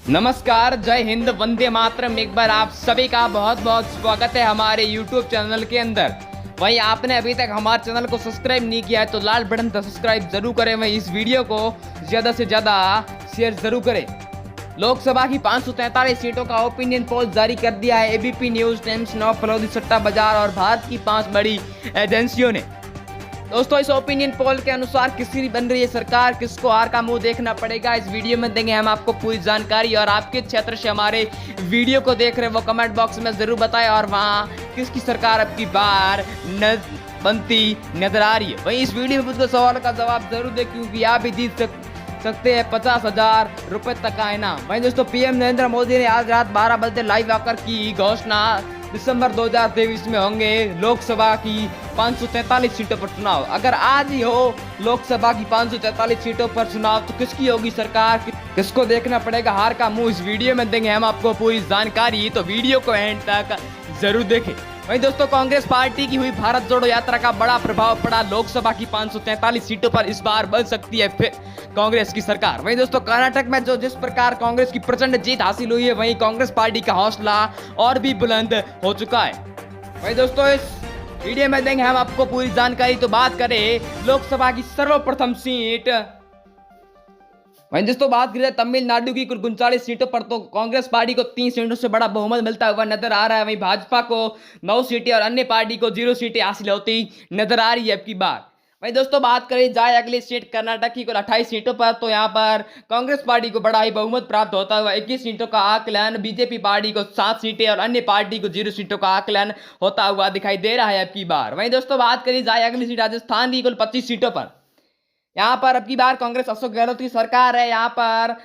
नमस्कार, जय हिंद, वंदे मातरम। एक बार आप सभी का बहुत बहुत स्वागत है हमारे YouTube चैनल के अंदर। वहीं आपने अभी तक हमारे चैनल को सब्सक्राइब नहीं किया है तो लाल बटन पर सब्सक्राइब जरूर करें। वहीं इस वीडियो को ज़्यादा से ज़्यादा शेयर जरूर करें। लोकसभा की 543 सीटों का ओपिनियन पोल जारी कर दिया है ABP news, times now, Phalodi सट्टा बाजार और भारत की 5 बड़ी एजेंसियों ने। दोस्तों, इस ओपिनियन पोल के अनुसार किसकी बन रही है सरकार, किसको हार का मुंह देखना पड़ेगा, इस वीडियो में देंगे हम आपको पूरी जानकारी। और आपके क्षेत्र से हमारे वीडियो को देख रहे हैं वो कमेंट बॉक्स में जरूर बताएं और वहां किसकी सरकार अब की बार बनती नजर आ रही है। वहीं इस वीडियो में मुझको सवाल का जवाब जरूर दें क्योंकि आप भी जीत सकते हैं 50,000 रुपए तक का इनाम। वहीं दोस्तों, पीएम नरेंद्र मोदी ने आज रात 12 बजे लाइव आकर की घोषणा, दिसंबर 2023 में होंगे लोकसभा की 543 सीटों पर चुनाव। अगर आज ही हो लोकसभा की 543 सीटों पर चुनाव तो किसकी होगी सरकार, किसको देखना पड़ेगा हार का मुंह, इस वीडियो में देंगे हम आपको पूरी जानकारी, तो वीडियो को एंड तक जरूर देखें। वहीं दोस्तों, कांग्रेस पार्टी की हुई भारत जोड़ो यात्रा का बड़ा प्रभाव पड़ा। लोकसभा की 543 सीटों पर इस बार बन सकती है फिर कांग्रेस की सरकार। वहीं दोस्तों, कर्नाटक में जो जिस प्रकार कांग्रेस की प्रचंड जीत हासिल हुई है, वहीं कांग्रेस पार्टी का हौसला और भी बुलंद हो चुका है। वहीं दोस्तों, इस वीडियो में देंगे हम आपको पूरी जानकारी। तो बात करें लोकसभा की सर्वप्रथम सीट, वहीं दोस्तों बात करें तमिलनाडु की कुल 39 सीटों पर तो कांग्रेस पार्टी को 3 सीटों से बड़ा बहुमत मिलता हुआ नजर आ रहा है। वहीं भाजपा को 9 सीटें और अन्य पार्टी को 0 सीटें हासिल होती नजर आ रही है अब की बार। वहीं दोस्तों बात करें जाए अगली सीट कर्नाटक की कुल 28 सीटों पर तो यहाँ पर कांग्रेस पार्टी को बड़ा ही बहुमत प्राप्त होता हुआ 21 सीटों का आकलन, बीजेपी पार्टी को 7 सीटें और अन्य पार्टी को 0 सीटों का आकलन होता हुआ दिखाई दे रहा है अब की बार। वहीं दोस्तों बात करी जाए अगली सीट राजस्थान की कुल 25 सीटों पर, यहाँ पर अब की बार कांग्रेस अशोक गहलोत की सरकार है। यहाँ पर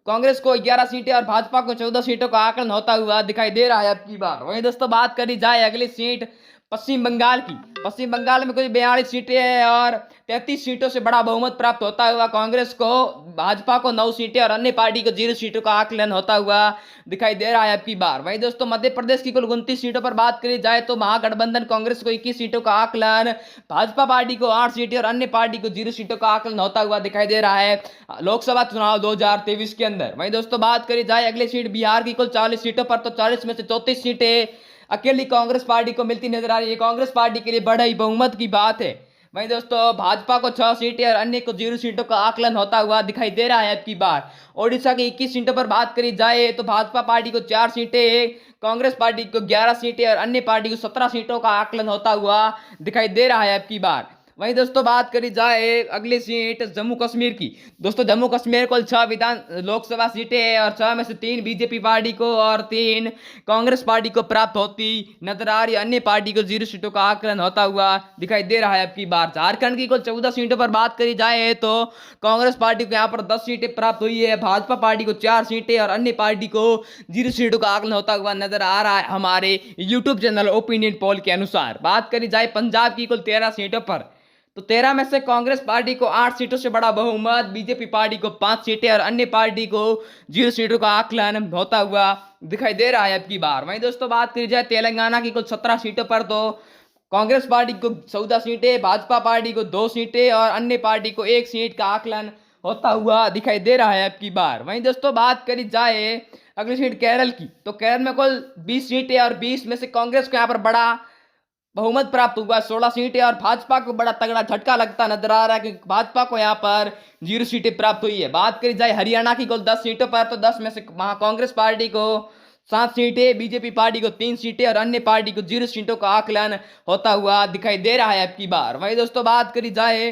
कांग्रेस को 11 सीटें और भाजपा को 14 सीटों का आकलन होता हुआ दिखाई दे रहा है अब की बार। वहीं दोस्तों बात करी जाए अगली सीट पश्चिम बंगाल की, पश्चिम बंगाल में कुछ 42 सीटें हैं और 33 सीटों से बड़ा बहुमत प्राप्त होता हुआ कांग्रेस को, भाजपा को 9 सीटें और अन्य पार्टी को 0 सीटों का आकलन होता हुआ दिखाई दे रहा है अब की बार। वहीं दोस्तों मध्य प्रदेश की कुल 29 सीटों पर बात करी जाए तो महागठबंधन कांग्रेस को 21 सीटों का आकलन, भाजपा पार्टी को 8 सीटें और अन्य पार्टी को 0 सीटों का आकलन होता हुआ दिखाई दे रहा है लोकसभा चुनाव 2023 के अंदर। वहीं दोस्तों बात करी जाए अगली सीट बिहार की कुल 40 सीटों पर तो 40 में से 34 सीटें अकेली कांग्रेस पार्टी को मिलती नजर आ रही है। कांग्रेस पार्टी के लिए बड़ा ही बहुमत की बात है। वहीं दोस्तों भाजपा को 6 सीटें और अन्य को 0 सीटों का आकलन होता हुआ दिखाई दे रहा है अब की बार। ओडिशा की 21 सीटों पर बात करी जाए तो भाजपा पार्टी को 4 सीटें, कांग्रेस पार्टी को 11 सीटें और अन्य पार्टी को 17 सीटों का आकलन होता हुआ दिखाई दे रहा है अब की बार। वहीं दोस्तों बात करी जाए अगली सीट जम्मू कश्मीर की, दोस्तों जम्मू कश्मीर को 6 विधान लोकसभा सीटें हैं और 6 में से 3 बीजेपी पार्टी को और 3 कांग्रेस पार्टी को प्राप्त होती नजर आ रही, अन्य पार्टी को 0 सीटों का आकलन होता हुआ दिखाई दे रहा है अब की बार। झारखंड की कुल 14 सीटों पर बात करी जाए तो कांग्रेस पार्टी को यहाँ पर 10 सीटें प्राप्त हुई है, भाजपा पार्टी को 4 सीटें और अन्य पार्टी को 0 सीटों का आकलन होता हुआ नजर आ रहा है हमारे यूट्यूब चैनल ओपिनियन पोल के अनुसार। बात करी जाए पंजाब की कुल 13 सीटों पर तो 13 में से कांग्रेस पार्टी को 8 सीटों से बड़ा बहुमत, बीजेपी पार्टी को 5 सीटें और अन्य पार्टी को 0 सीटों का आकलन होता हुआ दिखाई दे रहा है अब की बार। वहीं दोस्तों बात की जाए तेलंगाना की कुल 17 सीटों पर तो कांग्रेस पार्टी को 14 सीटें, भाजपा पार्टी को 2 सीटें और अन्य पार्टी को 1 सीट का आकलन होता हुआ दिखाई दे रहा है अब की बार। वहीं दोस्तों बात करी जाए अगली सीट केरल की तो केरल में कुल 20 सीटें और 20 में से कांग्रेस को यहाँ पर बड़ा बहुमत प्राप्त हुआ 16 सीटें और भाजपा को बड़ा तगड़ा झटका लगता नजर आ रहा है क्योंकि भाजपा को यहाँ पर 0 सीटें प्राप्त हुई है। बात करी जाए हरियाणा की कुल 10 सीटों पर तो 10 में से कांग्रेस पार्टी को 7 सीटें, बीजेपी पार्टी को 3 सीटें और अन्य पार्टी को 0 सीटों का आकलन होता हुआ दिखाई दे रहा है अब की बार। वहीं दोस्तों बात करी जाए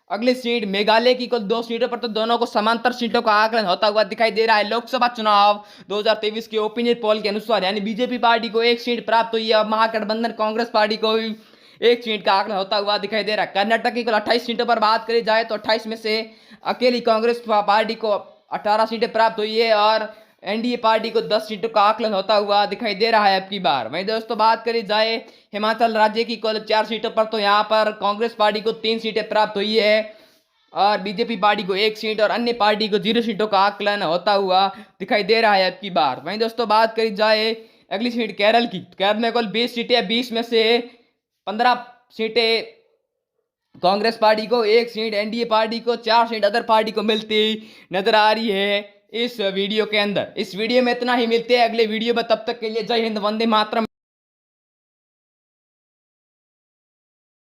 अगली सीट मेघालय की कुल 2 सीटों पर तो दोनों को समांतर सीटों का आकलन होता हुआ दिखाई दे रहा है लोकसभा चुनाव 2023 के ओपिनियन पोल के अनुसार, यानी बीजेपी पार्टी को 1 सीट प्राप्त हुई है और महागठबंधन कांग्रेस पार्टी को 1 सीट का आकलन होता हुआ दिखाई दे रहा है। कर्नाटक की कुल 28 सीटों पर बात करी जाए तो 28 में से अकेली कांग्रेस पार्टी को 18 सीटें प्राप्त हुई है और एनडीए पार्टी को 10 सीटों का आकलन होता हुआ दिखाई दे रहा है अब की बार। वहीं दोस्तों बात करी जाए हिमाचल राज्य की कुल 4 सीटों पर तो यहाँ पर कांग्रेस पार्टी को 3 सीटें प्राप्त हुई है और बीजेपी पार्टी को 1 सीट और अन्य पार्टी को 0 सीटों का आकलन होता हुआ दिखाई दे रहा है अब की बार। वहीं दोस्तों बात करी जाए अगली सीट केरल की, केरल में कुल 20 सीटें, 20 में से 15 सीटें कांग्रेस पार्टी को, 1 सीट एनडीए पार्टी को, 4 सीट अदर पार्टी को मिलती नजर आ रही है इस वीडियो के अंदर। इस वीडियो में इतना ही, मिलते हैं अगले वीडियो में, तब तक के लिए जय हिंद, वंदे मातरम।